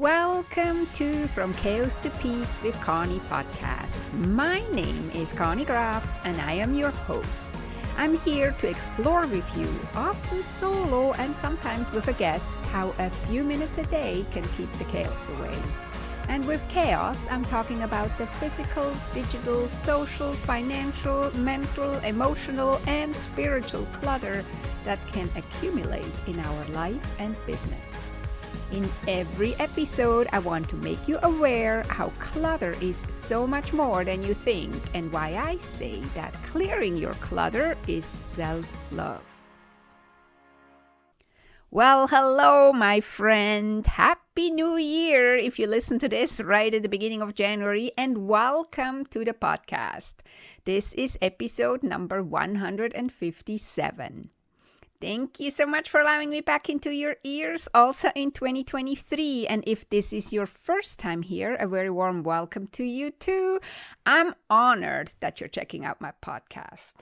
Welcome to From Chaos to Peace with Conny podcast. My name is Conny Graf and I am your host. I'm here to explore with you, often solo and sometimes with a guest, how a few minutes a day can keep the chaos away. And with chaos, I'm talking about the physical, digital, social, financial, mental, emotional, and spiritual clutter that can accumulate in our life and business. In every episode, I want to make you aware how clutter is so much more than you think and why I say that clearing your clutter is self-love. Well, hello, my friend. Happy New Year if you listen to this right at the beginning of January, and welcome to the podcast. This is episode number 157. Thank you so much for allowing me back into your ears also in 2023. And if this is your first time here, a very warm welcome to you too. I'm honored that you're checking out my podcast.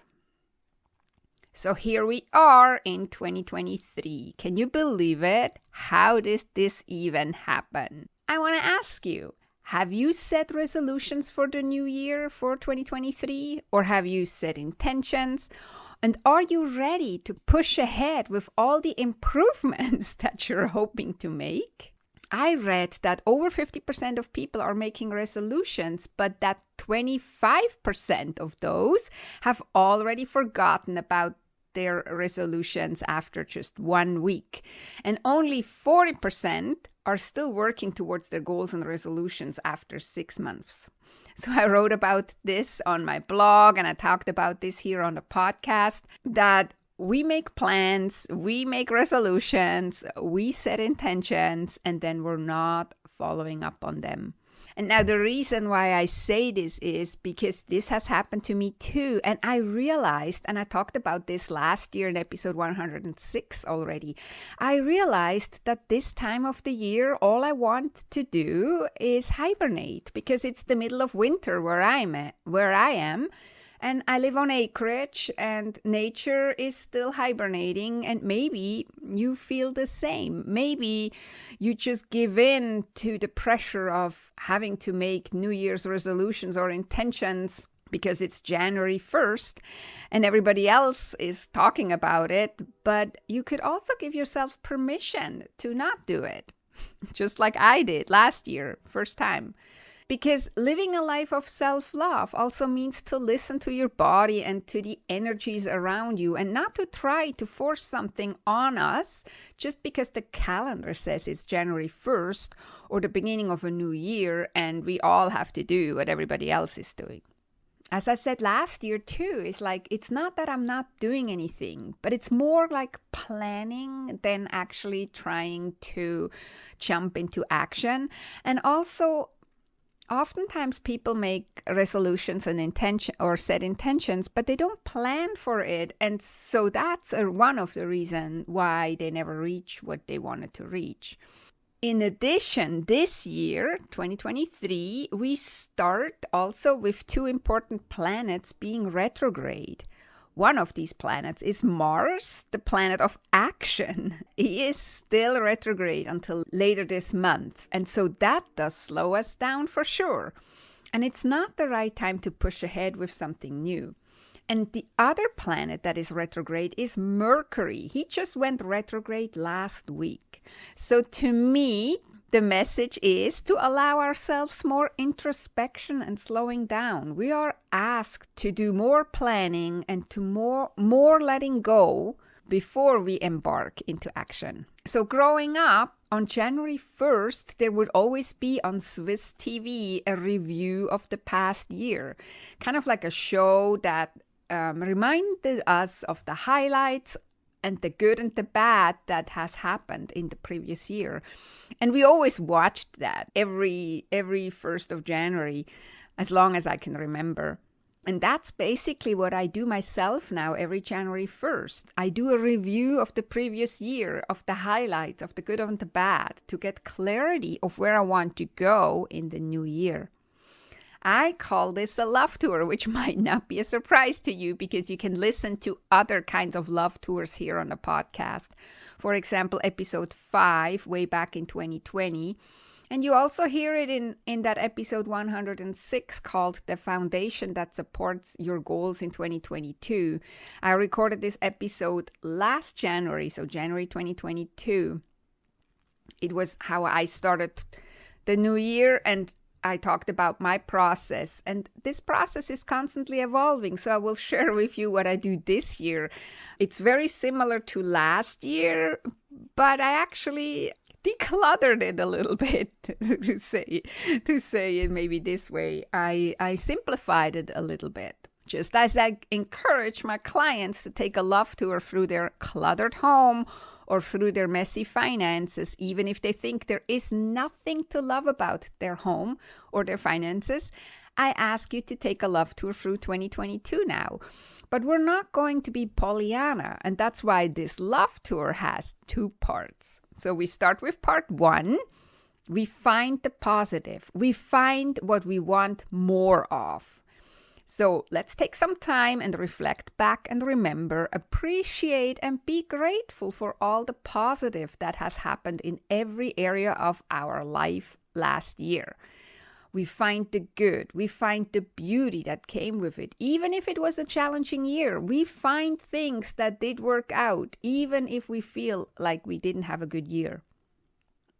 So here we are in 2023. Can you believe it? How did this even happen? I want to ask you, have you set resolutions for the new year for 2023? Or have you set intentions? And are you ready to push ahead with all the improvements that you're hoping to make? I read that over 50% of people are making resolutions, but that 25% of those have already forgotten about their resolutions after just 1 week. And only 40% are still working towards their goals and resolutions after 6 months. So I wrote about this on my blog and I talked about this here on the podcast, that we make plans, we make resolutions, we set intentions, and then we're not following up on them. And now the reason why I say this is because this has happened to me too. And I realized, and I talked about this last year in episode 106 already, I realized that this time of the year, all I want to do is hibernate because it's the middle of winter where I am. And I live on acreage and nature is still hibernating, and maybe you feel the same. Maybe you just give in to the pressure of having to make New Year's resolutions or intentions because it's January 1st and everybody else is talking about it. But you could also give yourself permission to not do it, just like I did last year, first time. Because living a life of self-love also means to listen to your body and to the energies around you and not to try to force something on us just because the calendar says it's January 1st or the beginning of a new year and we all have to do what everybody else is doing. As I said last year too, it's not that I'm not doing anything, but it's more like planning than actually trying to jump into action. And also, oftentimes people make resolutions and intention or set intentions, but they don't plan for it. And so that's one of the reasons why they never reach what they wanted to reach. In addition, this year, 2023, we start also with 2 important planets being retrograde. One of these planets is Mars, the planet of action. He is still retrograde until later this month. And so that does slow us down for sure. And it's not the right time to push ahead with something new. And the other planet that is retrograde is Mercury. He just went retrograde last week. So to me, the message is to allow ourselves more introspection and slowing down. We are asked to do more planning and to more letting go before we embark into action. So growing up, on January 1st, there would always be on Swiss TV a review of the past year, kind of like a show that reminded us of the highlights and the good and the bad that has happened in the previous year. And we always watched that every 1st of January, as long as I can remember. And that's basically what I do myself now every January 1st. I do a review of the previous year, of the highlights, of the good and the bad, to get clarity of where I want to go in the new year. I call this a love tour, which might not be a surprise to you because you can listen to other kinds of love tours here on the podcast. For example, episode 5, way back in 2020, And you also hear it in that episode 106 called The Foundation That Supports Your Goals in 2022. I recorded this episode last January, so January 2022. It was how I started the new year, and I talked about my process. And this process is constantly evolving, so I will share with you what I do this year. It's very similar to last year, but I actually decluttered it a little bit, to say it maybe this way. I simplified it a little bit. Just as I encourage my clients to take a love tour through their cluttered home or through their messy finances, even if they think there is nothing to love about their home or their finances, I ask you to take a love tour through 2022 now. But we're not going to be Pollyanna, and that's why this love tour has 2 parts. So we start with part 1. We find the positive. We find what we want more of. So let's take some time and reflect back and remember, appreciate and be grateful for all the positive that has happened in every area of our life last year. We find the good, we find the beauty that came with it. Even if it was a challenging year, we find things that did work out, even if we feel like we didn't have a good year.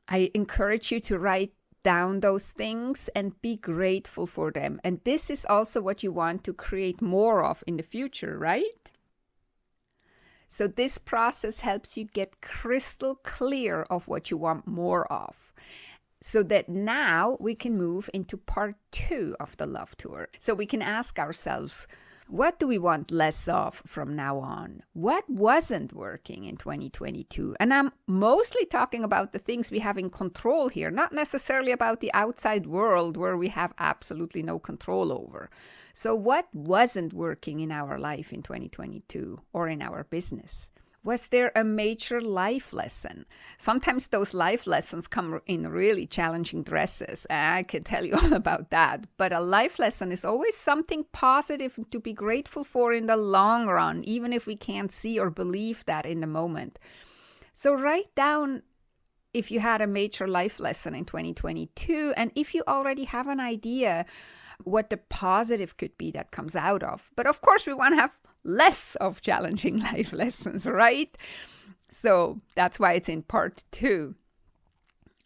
I encourage you to write down those things and be grateful for them. And this is also what you want to create more of in the future, right? So this process helps you get crystal clear of what you want more of, so that now we can move into part 2 of the love tour. So we can ask ourselves, what do we want less of from now on? What wasn't working in 2022? And I'm mostly talking about the things we have in control here, not necessarily about the outside world where we have absolutely no control over. So what wasn't working in our life in 2022 or in our business? Was there a major life lesson? Sometimes those life lessons come in really challenging dresses. I can tell you all about that. But a life lesson is always something positive to be grateful for in the long run, even if we can't see or believe that in the moment. So write down if you had a major life lesson in 2022, and if you already have an idea what the positive could be that comes out of. But of course, we want to have less of challenging life lessons, right? So that's why it's in part 2.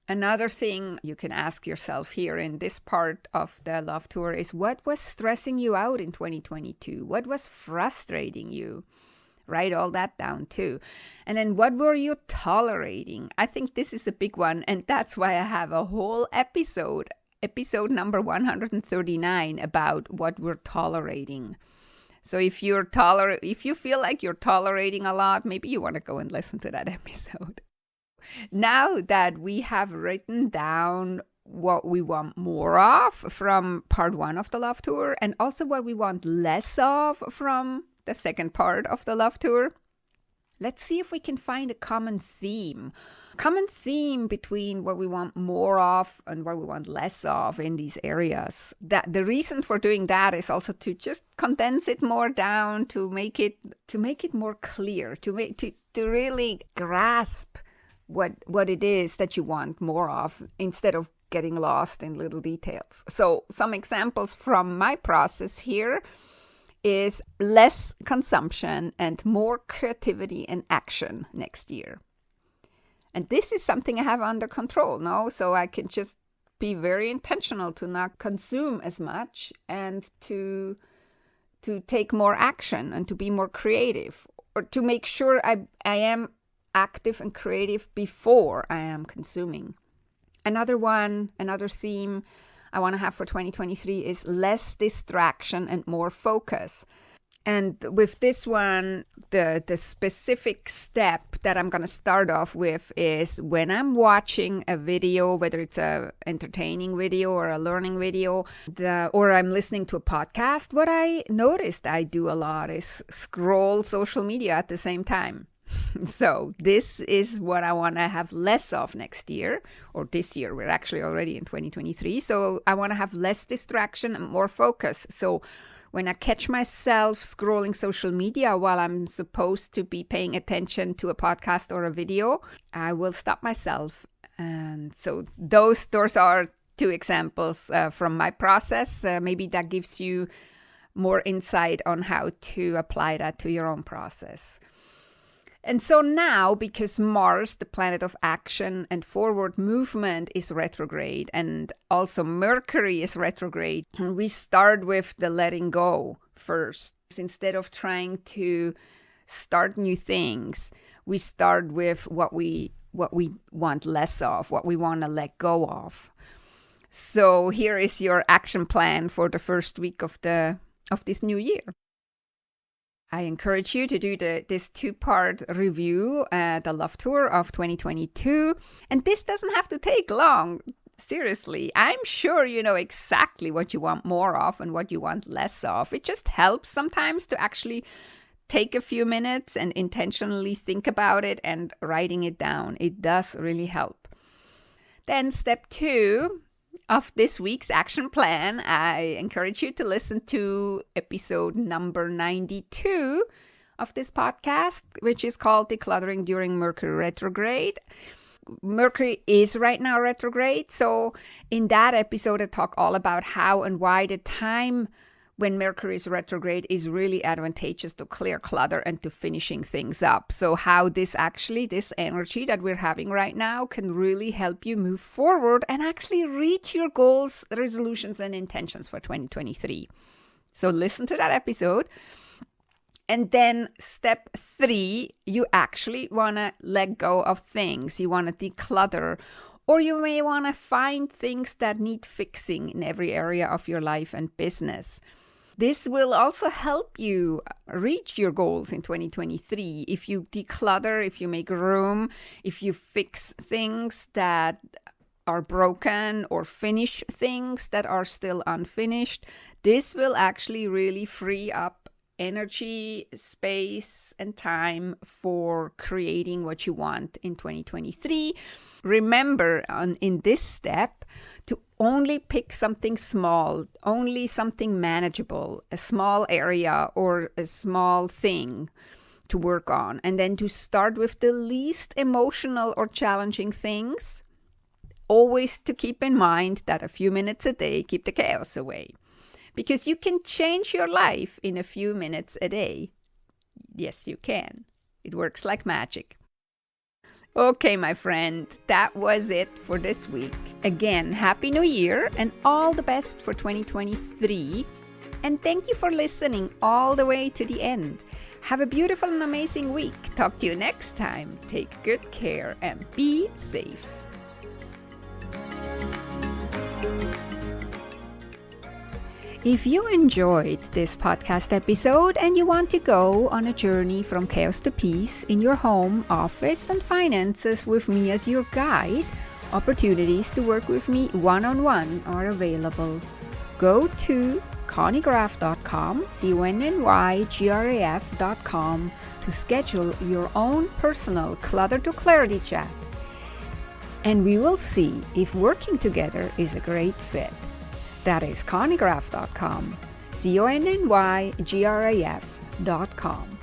Another thing you can ask yourself here in this part of the love tour is, what was stressing you out in 2022? What was frustrating you? Write all that down too. And then what were you tolerating? I think this is a big one, and that's why I have a whole episode number 139 about what we're tolerating. So if you feel like you're tolerating a lot, maybe you want to go and listen to that episode. Now that we have written down what we want more of from part 1 of the love tour, and also what we want less of from the second part of the love tour, let's see if we can find a common theme between what we want more of and what we want less of in these areas. That the reason for doing that is also to just condense it more down, to make it more clear, to really grasp what it is that you want more of, instead of getting lost in little details. So some examples from my process here is less consumption and more creativity and action next year. And this is something I have under control now, so I can just be very intentional to not consume as much, and to take more action and to be more creative, or to make sure I am active and creative before I am consuming. Another theme I want to have for 2023 is less distraction and more focus. And with this one, the specific step that I'm going to start off with is, when I'm watching a video, whether it's a entertaining video or a learning video, or I'm listening to a podcast, what I noticed I do a lot is scroll social media at the same time. So this is what I want to have less of next year, or this year. We're actually already in 2023. So I want to have less distraction and more focus. So when I catch myself scrolling social media while I'm supposed to be paying attention to a podcast or a video, I will stop myself And so those are two examples from my process. Maybe that gives you more insight on how to apply that to your own process. And so now, because Mars, the planet of action and forward movement, is retrograde, and also Mercury is retrograde, we start with the letting go first. Instead of trying to start new things, we start with what we want less of, what we want to let go of. So here is your action plan for the first week of this new year. I encourage you to do this 2-part review, the Love Tour of 2022. And this doesn't have to take long. Seriously, I'm sure you know exactly what you want more of and what you want less of. It just helps sometimes to actually take a few minutes and intentionally think about it and writing it down. It does really help. Then step 2 of this week's action plan, I encourage you to listen to episode number 92 of this podcast, which is called Decluttering During Mercury Retrograde. Mercury is right now retrograde. So in that episode, I talk all about how and why the time when Mercury is retrograde is really advantageous to clear clutter and to finishing things up. So how this energy that we're having right now can really help you move forward and actually reach your goals, resolutions, and intentions for 2023. So listen to that episode. And then step 3, you actually want to let go of things. You want to declutter, or you may want to find things that need fixing in every area of your life and business. This will also help you reach your goals in 2023. If you declutter, if you make room, if you fix things that are broken or finish things that are still unfinished, this will actually really free up energy, space, and time for creating what you want in 2023. Remember, in this step, to only pick something small, only something manageable, a small area or a small thing to work on, and then to start with the least emotional or challenging things. Always to keep in mind that a few minutes a day keep the chaos away, because you can change your life in a few minutes a day. Yes, you can. It works like magic. Okay, my friend, that was it for this week. Again, Happy New Year and all the best for 2023. And thank you for listening all the way to the end. Have a beautiful and amazing week. Talk to you next time. Take good care and be safe. If you enjoyed this podcast episode and you want to go on a journey from chaos to peace in your home, office, and finances with me as your guide, opportunities to work with me one-on-one are available. Go to connygraf.com, CONNYGRAF.com to schedule your own personal Clutter to Clarity chat. And we will see if working together is a great fit. That is connygraf.com, CONNYGRAF.com.